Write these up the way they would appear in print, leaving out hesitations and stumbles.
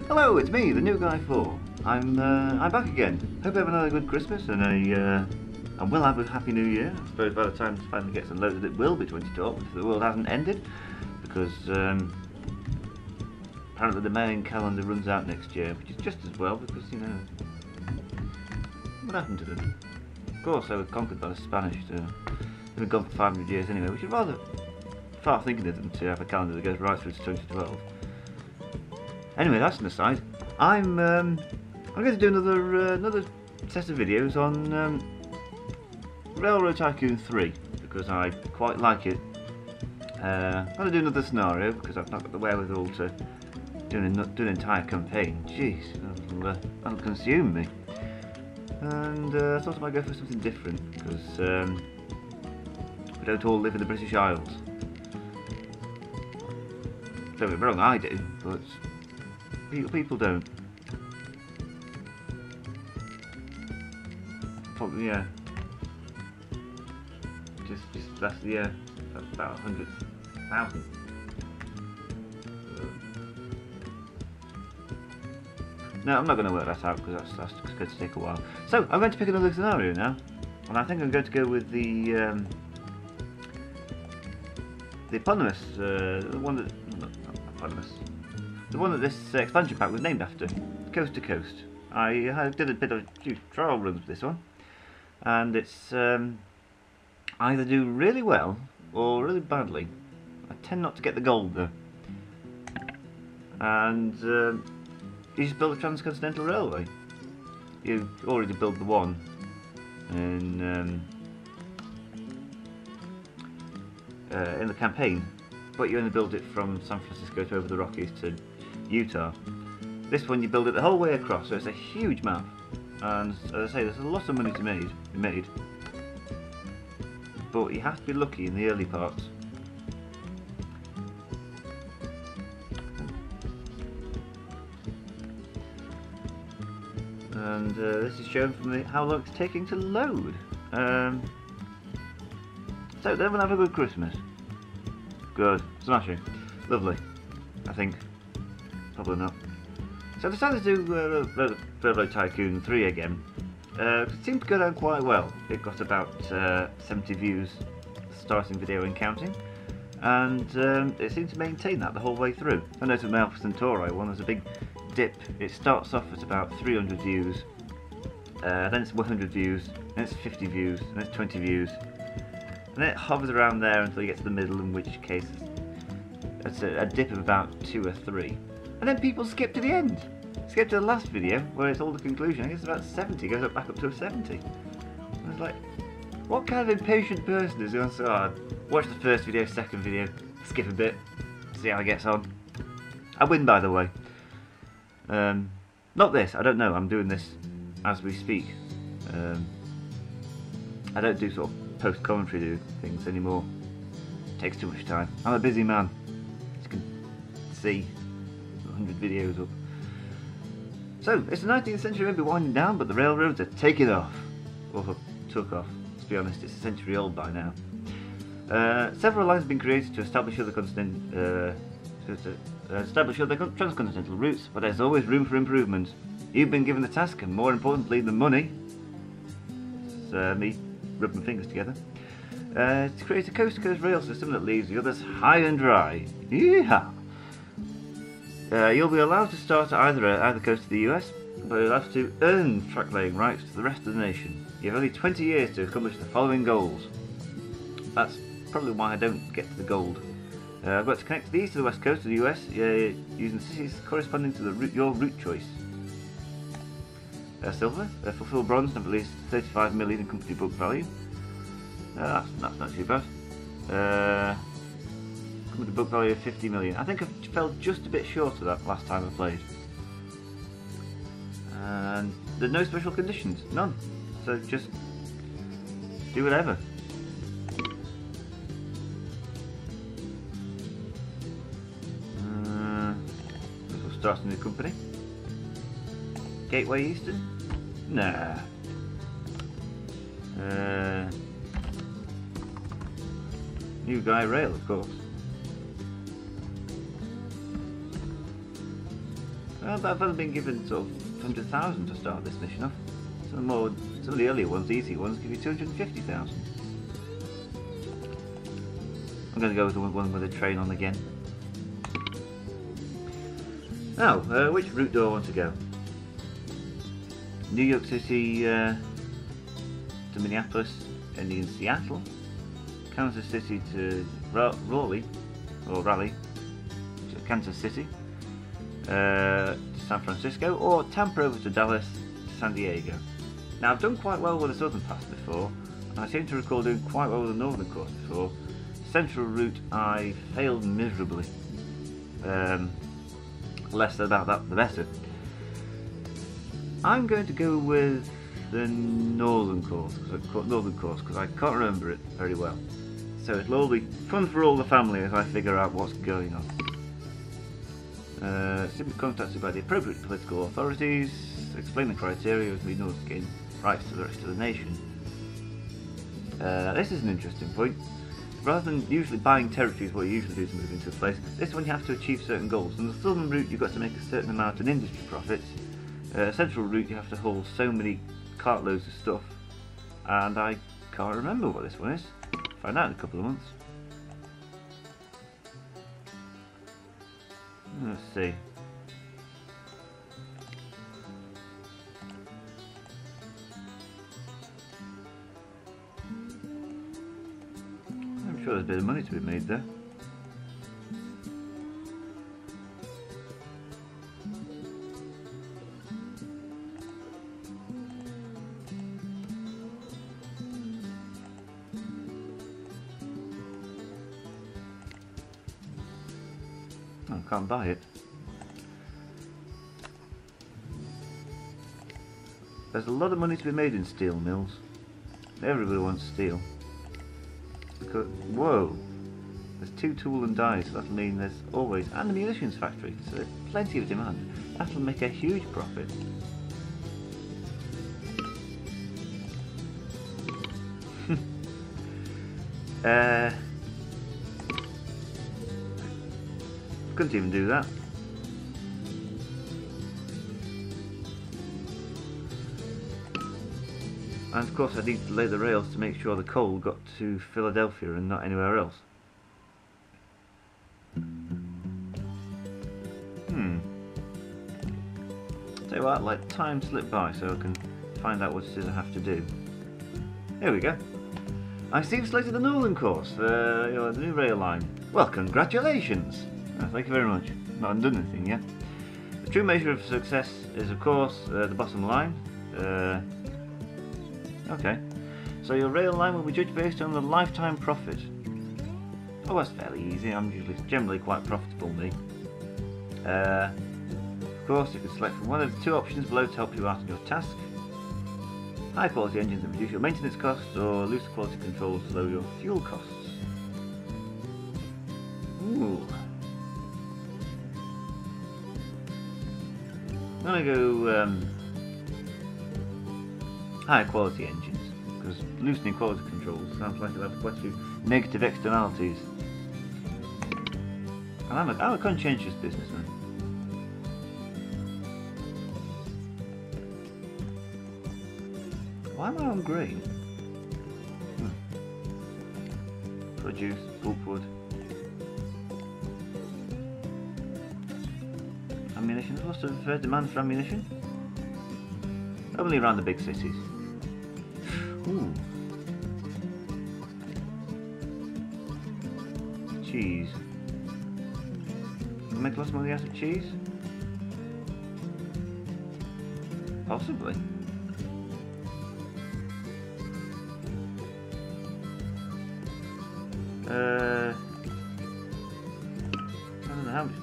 Hello, it's me, the new guy 4. I'm back again. Hope you have another good Christmas and and will have a happy New Year. I suppose by the time it finally gets unloaded, it will be 2012 if the world hasn't ended, because apparently the Mayan calendar runs out next year, which is just as well because what happened to them? Of course, they were conquered by the Spanish. They've been gone for 500 years anyway, which is rather far-thinking of them to have a calendar that goes right through to 2012. Anyway, that's an aside. I'm going to do another set of videos on Railroad Tycoon 3 because I quite like it. I'm going to do another scenario because I've not got the wherewithal to do an entire campaign. Jeez, that'll consume me. And I thought I might go for something different because we don't all live in the British Isles. Don't get me wrong, I do, but people don't. Probably, yeah. Just that's about 100,000. No, I'm not going to work that out because that's just going to take a while. So I'm going to pick another scenario now, and I think I'm going to go with the eponymous, the one that not eponymous. The one that this expansion pack was named after, Coast to Coast. I did a bit of few trial runs with this one, and it's either do really well or really badly. I tend not to get the gold though. And you just build a transcontinental railway. You already built the one in the campaign, but you only build it from San Francisco to over the Rockies to Utah. This one you build it the whole way across, so it's a huge map, and as I say, there's a lot of money to be made, but you have to be lucky in the early parts. And this is shown from how long it's taking to load. So then we'll have a good Christmas. Good, smashing, lovely. I think. Probably not. So I decided to do Railroad Tycoon 3 again. It seemed to go down quite well. It got about 70 views starting video and counting, and it seemed to maintain that the whole way through. I noticed with my Alpha Centauri one, there's a big dip. It starts off at about 300 views, then it's 100 views, then it's 50 views, then it's 20 views, and then it hovers around there until you get to the middle, in which case it's a dip of about 2 or 3. And then people skip to the end. Skip to the last video where it's all the conclusion. I guess it's about 70, goes back up to a 70. And it's like, what kind of impatient person is going to say, oh, watch the first video, second video, skip a bit, see how it gets on. I win, by the way. Not this, I don't know, I'm doing this as we speak. I don't do sort of post-commentary things anymore. It takes too much time. I'm a busy man, as you can see. 100 videos up. So, it's the 19th century, maybe winding down, but the railroads are taking off. Or took off. To be honest, it's a century old by now. Several lines have been created to establish other transcontinental routes, but there's always room for improvement. You've been given the task, and more importantly, the money. It's me rubbing my fingers together. To create a coast-to-coast rail system that leaves the others high and dry. Yeehaw! You'll be allowed to start at either coast of the US, but you'll have to earn track laying rights to the rest of the nation. You have only 20 years to accomplish the following goals. That's probably why I don't get to the gold. I've got to connect the east to the west coast of the US using cities corresponding to your route choice. Silver, fulfill bronze and have at least 35 million in company book value. That's not too bad. With a book value of 50 million. I think I fell just a bit short of that last time I played. And there's no special conditions, none. So just do whatever. We'll start a new company. Gateway Eastern? Nah. New Guy Rail, of course. But I've only been given sort of 100,000 to start this mission off. Some of the earlier ones, the easy ones, give you 250,000. I'm going to go with the one with the train on again. Now, which route do I want to go? New York City to Minneapolis, ending in Seattle. Kansas City to Raleigh, to Kansas City, to San Francisco, or Tampa over to Dallas to San Diego. Now, I've done quite well with the southern pass before, and I seem to recall doing quite well with the northern course before. Central route I failed miserably. Less about that the better. I'm going to go with the northern course because I can't remember it very well. So it'll all be fun for all the family as I figure out what's going on. Simply contacted by the appropriate political authorities, explain the criteria as we know to gain rights to the rest of the nation. This is an interesting point. Rather than usually buying territories, what you usually do to move into a place, this one you have to achieve certain goals. On the southern route you've got to make a certain amount in industry profits. Central route you have to haul so many cartloads of stuff, and I can't remember what this one is. Find out in a couple of months. Let's see. I'm sure there's a bit of money to be made there. I can't buy it. There's a lot of money to be made in steel mills. Everybody wants steel. Because, whoa! There's 2 tool and dies, so that'll mean there's always... and a munitions factory, so there's plenty of demand. That'll make a huge profit. Couldn't even do that. And of course I need to lay the rails to make sure the coal got to Philadelphia and not anywhere else. Tell you what, let time slip by so I can find out what it is I have to do. Here we go. I see you've selected the northern course, the new rail line. Well, congratulations! Thank you very much. Not done anything yet. The true measure of success is, of course, the bottom line. Okay. So your rail line will be judged based on the lifetime profit. Oh, that's fairly easy. I'm generally quite profitable, me. Of course, you can select from one of the 2 options below to help you out in your task. High quality engines that reduce your maintenance costs, or loose quality controls to lower your fuel costs. Ooh. I'm going to go higher quality engines, because loosening quality controls sounds like it'll have quite a few negative externalities. And I'm a conscientious businessman. Why am I on grain? Produce, pulpwood. Ammunition. What's the demand for ammunition? Only around the big cities. Ooh. Cheese. Can I make lots of money out of cheese? Possibly. I don't know how much.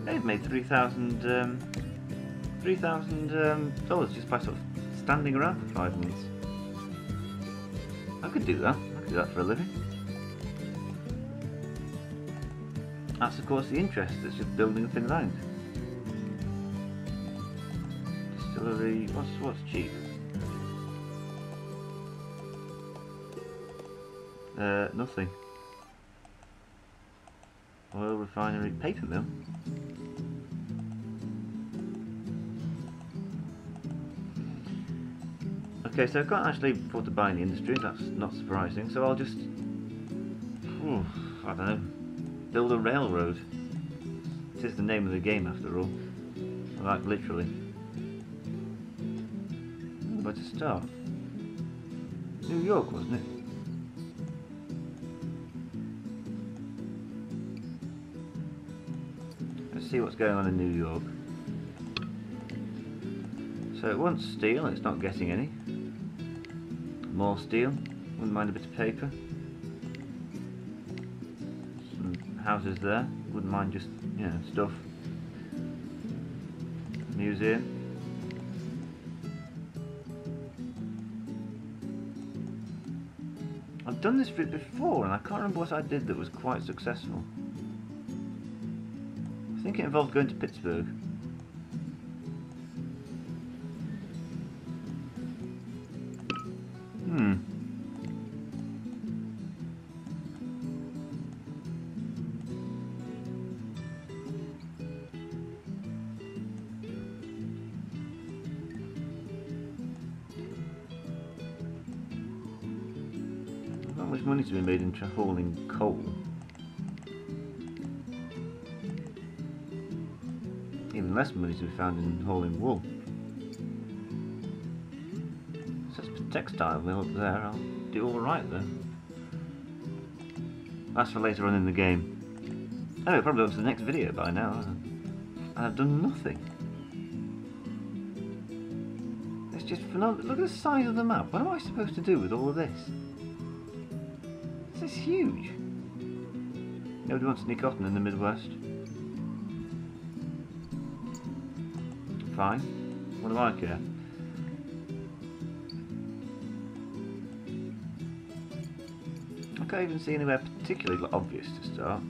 They've made $3,000 just by sort of standing around for 5 minutes. I could do that. I could do that for a living. That's of course the interest. It's just building a thin line. Distillery. What's cheap? Nothing. Oil refinery, paper mill. Okay, so I can't actually afford to buy any industries, that's not surprising, so I'll just... I don't know, build a railroad. It is the name of the game after all. Like, literally. Where to start? New York, wasn't it? Let's see what's going on in New York. So it wants steel, it's not getting any. More steel, wouldn't mind a bit of paper. Some houses there, wouldn't mind just, you know, stuff. Museum. I've done this bit before and I can't remember what I did that was quite successful. I think it involved going to Pittsburgh. Not much money to be made in hauling coal. Even less money to be found in hauling wool. So it's a textile mill up there, I'll do alright there. That's for later on in the game. Oh, probably on to the next video by now. And I've done nothing. It's just phenomenal. Look at the size of the map. What am I supposed to do with all of this? This is huge. Nobody wants any cotton in the Midwest. Fine. What do I care? I can't even see anywhere particularly obvious to start.